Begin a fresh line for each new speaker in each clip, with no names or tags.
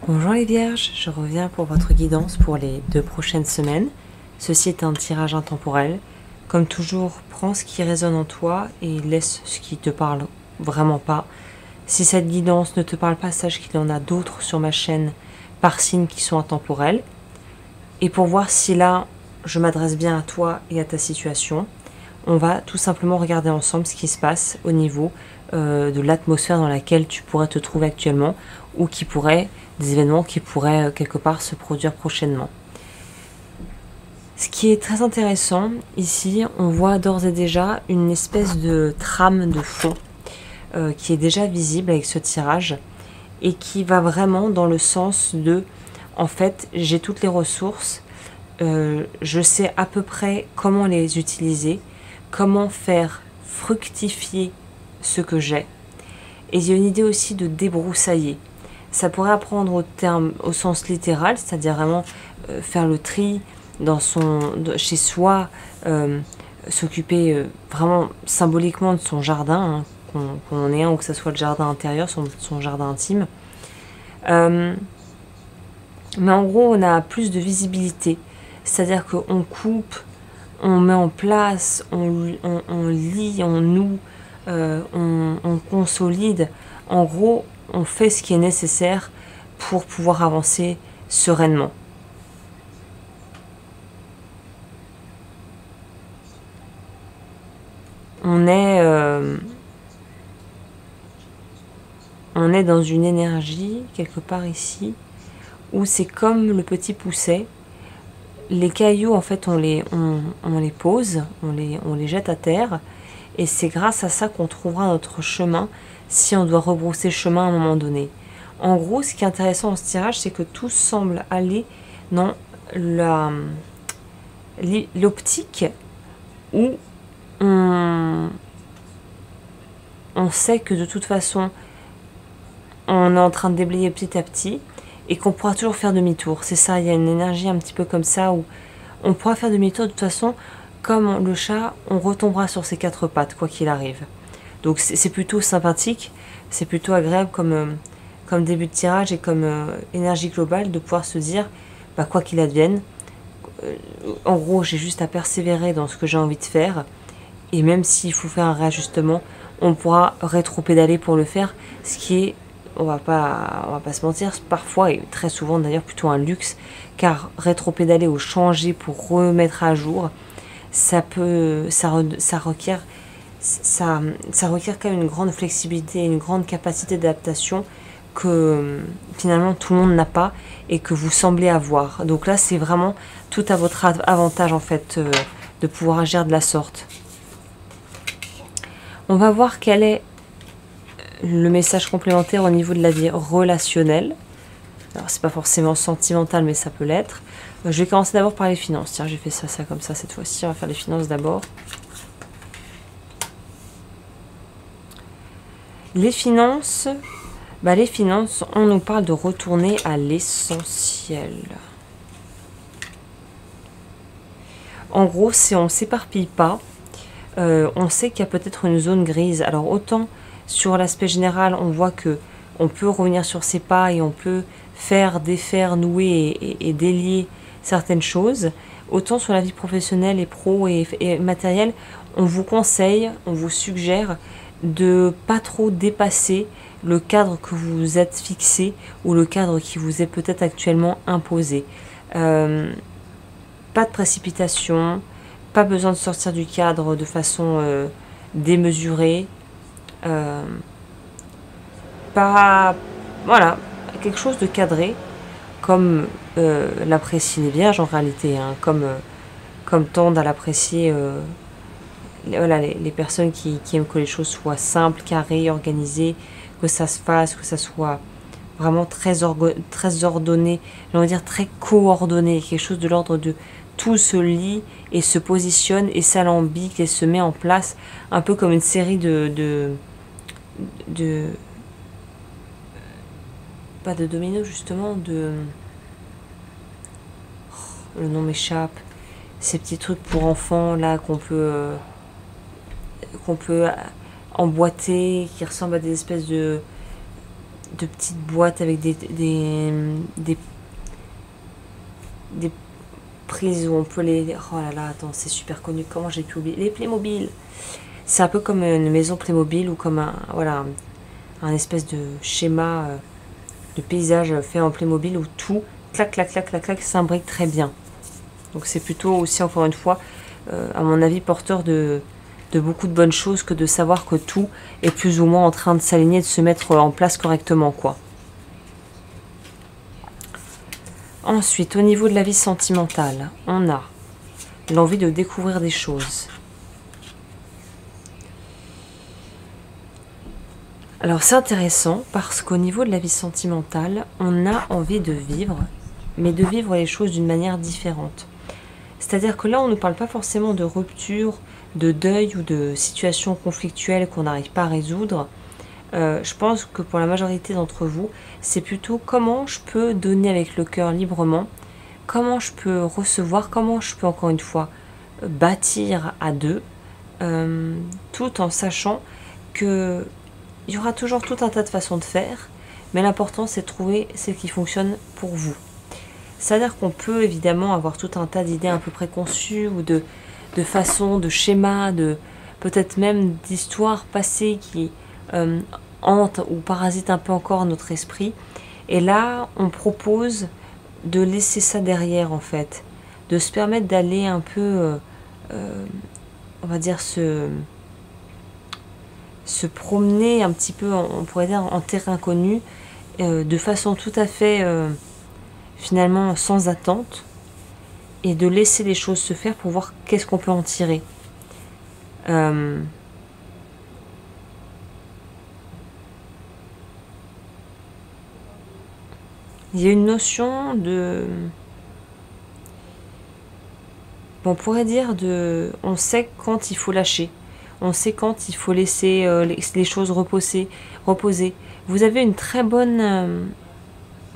Bonjour les vierges, je reviens pour votre guidance pour les 2 prochaines semaines. Ceci est un tirage intemporel. Comme toujours, prends ce qui résonne en toi et laisse ce qui te parle vraiment pas. Si cette guidance ne te parle pas, sache qu'il y en a d'autres sur ma chaîne par signe qui sont intemporels. Et pour voir si là, je m'adresse bien à toi et à ta situation, on va tout simplement regarder ensemble ce qui se passe au niveau de l'atmosphère dans laquelle tu pourrais te trouver actuellement ou des événements qui pourraient quelque part se produire prochainement. Ce qui est très intéressant ici, on voit d'ores et déjà une espèce de trame de fond qui est déjà visible avec ce tirage et qui va vraiment dans le sens de, en fait, j'ai toutes les ressources, je sais à peu près comment les utiliser, comment faire fructifier ce que j'ai. Et il y a une idée aussi de débroussailler. Ça pourrait apprendre au sens littéral, c'est-à-dire vraiment faire le tri chez soi, s'occuper vraiment symboliquement de son jardin, qu'on ait un ou que ce soit le jardin intérieur, son jardin intime. Mais en gros, on a plus de visibilité, c'est-à-dire qu'on coupe, on met en place, on lie, on noue, on consolide. En gros, on fait ce qui est nécessaire pour pouvoir avancer sereinement. On est dans une énergie, quelque part ici, où c'est comme le petit pousset. Les cailloux, en fait, on les pose, on les jette à terre, et c'est grâce à ça qu'on trouvera notre chemin si on doit rebrousser chemin à un moment donné. En gros, ce qui est intéressant dans ce tirage, c'est que tout semble aller dans l'optique où on sait que de toute façon, on est en train de déblayer petit à petit et qu'on pourra toujours faire demi-tour. C'est ça, il y a une énergie un petit peu comme ça où on pourra faire demi-tour de toute façon. Comme le chat, on retombera sur ses 4 pattes, quoi qu'il arrive. Donc c'est plutôt sympathique, c'est plutôt agréable comme début de tirage et comme énergie globale de pouvoir se dire, bah, quoi qu'il advienne, en gros j'ai juste à persévérer dans ce que j'ai envie de faire, et même s'il faut faire un réajustement, on pourra rétro-pédaler pour le faire, ce qui est, on va pas se mentir, parfois et très souvent d'ailleurs plutôt un luxe, car rétro-pédaler ou changer pour remettre à jour, ça requiert quand même une grande flexibilité, une grande capacité d'adaptation que finalement tout le monde n'a pas et que vous semblez avoir. Donc là, c'est vraiment tout à votre avantage en fait de pouvoir agir de la sorte. On va voir quel est le message complémentaire au niveau de la vie relationnelle. Alors, c'est pas forcément sentimental, mais ça peut l'être. Je vais commencer d'abord par les finances. Tiens, j'ai fait ça comme ça cette fois-ci. On va faire les finances d'abord. Les finances, on nous parle de retourner à l'essentiel. En gros, si on ne s'éparpille pas, on sait qu'il y a peut-être une zone grise. Alors autant sur l'aspect général, on voit que on peut revenir sur ses pas et on peut faire, défaire, nouer et délier certaines choses. Autant sur la vie professionnelle et pro et matérielle, on vous conseille, on vous suggère de pas trop dépasser le cadre que vous vous êtes fixé ou le cadre qui vous est peut-être actuellement imposé. Pas de précipitation, pas besoin de sortir du cadre de façon démesurée. Voilà, quelque chose de cadré, comme l'apprécient les vierges en réalité, hein, comme tendent à l'apprécier voilà, les personnes qui aiment que les choses soient simples, carrées, organisées, que ça se fasse, que ça soit vraiment très ordonné, j'ai envie de dire très coordonné, quelque chose de l'ordre de tout se lie et se positionne et s'alambique et se met en place, un peu comme une série pas de dominos justement, le nom m'échappe, ces petits trucs pour enfants là qu'on peut emboîter, qui ressemblent à des espèces de petites boîtes avec des prises où on peut les... Oh là là, attends, c'est super connu. Comment j'ai pu oublier? Les Playmobil. C'est un peu comme une maison Playmobil ou comme un, voilà, un espèce de schéma de paysage fait en Playmobil où tout, clac, clac, clac, clac, clac, s'imbrique très bien. Donc c'est plutôt aussi, encore une fois, à mon avis, porteur de beaucoup de bonnes choses que de savoir que tout est plus ou moins en train de s'aligner, de se mettre en place correctement, quoi. Ensuite, au niveau de la vie sentimentale, on a l'envie de découvrir des choses. Alors c'est intéressant parce qu'au niveau de la vie sentimentale, on a envie de vivre, mais de vivre les choses d'une manière différente. C'est-à-dire que là, on ne parle pas forcément de rupture, de deuil ou de situation conflictuelle qu'on n'arrive pas à résoudre. Je pense que pour la majorité d'entre vous, c'est plutôt comment je peux donner avec le cœur librement, comment je peux recevoir, comment je peux encore une fois bâtir à deux, tout en sachant que il y aura toujours tout un tas de façons de faire, mais l'important c'est de trouver celle qui fonctionne pour vous. C'est-à-dire qu'on peut évidemment avoir tout un tas d'idées un peu préconçues ou de façons, de schémas, de peut-être même d'histoires passées qui hantent ou parasitent un peu encore notre esprit. Et là, on propose de laisser ça derrière en fait, de se permettre d'aller un peu, on va dire, se promener un petit peu, on pourrait dire, en terrain connu, de façon tout à fait finalement sans attente, et de laisser les choses se faire pour voir qu'est-ce qu'on peut en tirer. Il y a une notion de... on pourrait dire de... on sait quand il faut lâcher. On sait quand il faut laisser les choses reposer. Vous avez une très bonne...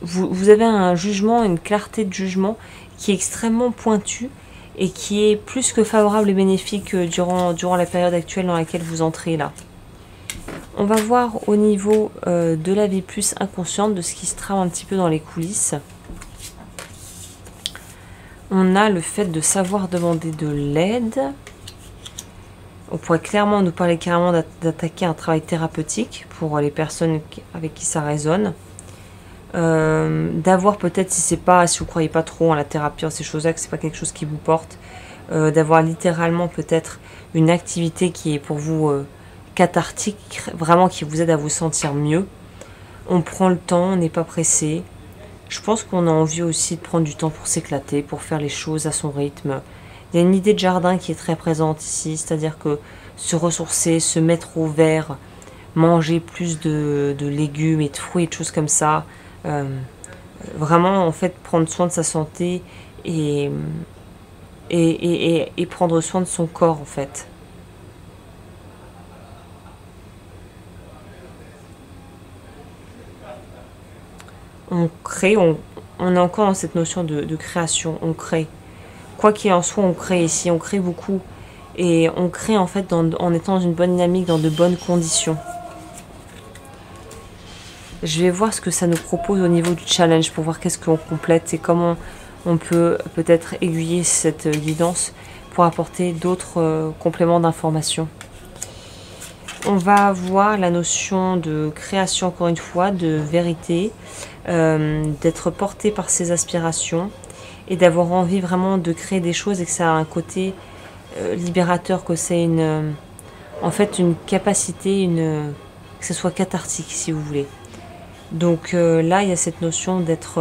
vous avez un jugement, une clarté de jugement qui est extrêmement pointue et qui est plus que favorable et bénéfique durant la période actuelle dans laquelle vous entrez là. On va voir au niveau de la vie plus inconsciente, de ce qui se trame un petit peu dans les coulisses. On a le fait de savoir demander de l'aide. On pourrait clairement nous parler carrément d'attaquer un travail thérapeutique pour les personnes avec qui ça résonne. D'avoir peut-être, si vous croyez pas trop en la thérapie, en ces choses-là, que c'est pas quelque chose qui vous porte, d'avoir littéralement peut-être une activité qui est pour vous cathartique, vraiment qui vous aide à vous sentir mieux. On prend le temps, on n'est pas pressé. Je pense qu'on a envie aussi de prendre du temps pour s'éclater, pour faire les choses à son rythme. Il y a une idée de jardin qui est très présente ici, c'est-à-dire que se ressourcer, se mettre au vert, manger plus de légumes et de fruits et de choses comme ça. Vraiment, en fait, prendre soin de sa santé et prendre soin de son corps, en fait. On crée, on est encore dans cette notion de création, on crée. Quoi qu'il en soit, on crée ici, on crée beaucoup. Et on crée en fait en étant dans une bonne dynamique, dans de bonnes conditions. Je vais voir ce que ça nous propose au niveau du challenge pour voir qu'est-ce qu'on complète et comment on peut peut-être aiguiller cette guidance pour apporter d'autres compléments d'informations. On va avoir la notion de création, encore une fois, de vérité, d'être porté par ses aspirations et d'avoir envie vraiment de créer des choses et que ça a un côté libérateur, que c'est en fait une capacité, que ce soit cathartique si vous voulez. Donc là, il y a cette notion d'être...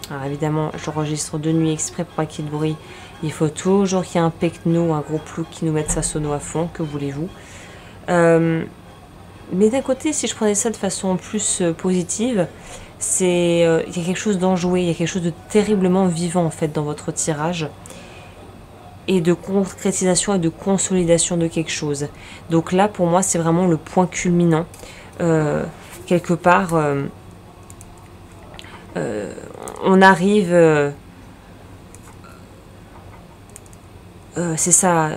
alors évidemment, j'enregistre de nuit exprès pour pas qu'il y ait de bruit. Il faut toujours qu'il y ait un pecno, un gros plouc qui nous mette sa sono à fond, que voulez-vous. Mais d'un côté, si je prenais ça de façon plus positive, il y a quelque chose d'enjoué, il y a quelque chose de terriblement vivant en fait dans votre tirage. Et de concrétisation et de consolidation de quelque chose. Donc là, pour moi, c'est vraiment le point culminant. Quelque part, on arrive... c'est ça,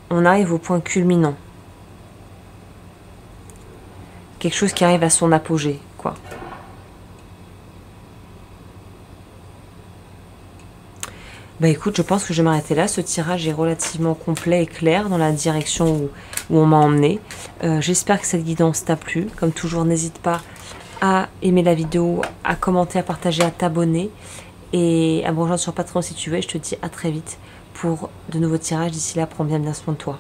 on arrive au point culminant. quelque chose qui arrive à son apogée, quoi. Bah écoute, je pense que je vais m'arrêter là. Ce tirage est relativement complet et clair dans la direction où on m'a emmené. J'espère que cette guidance t'a plu. Comme toujours, n'hésite pas à aimer la vidéo, à commenter, à partager, à t'abonner et à me rejoindre sur Patreon si tu veux. Et je te dis à très vite pour de nouveaux tirages. D'ici là, prends bien soin de toi.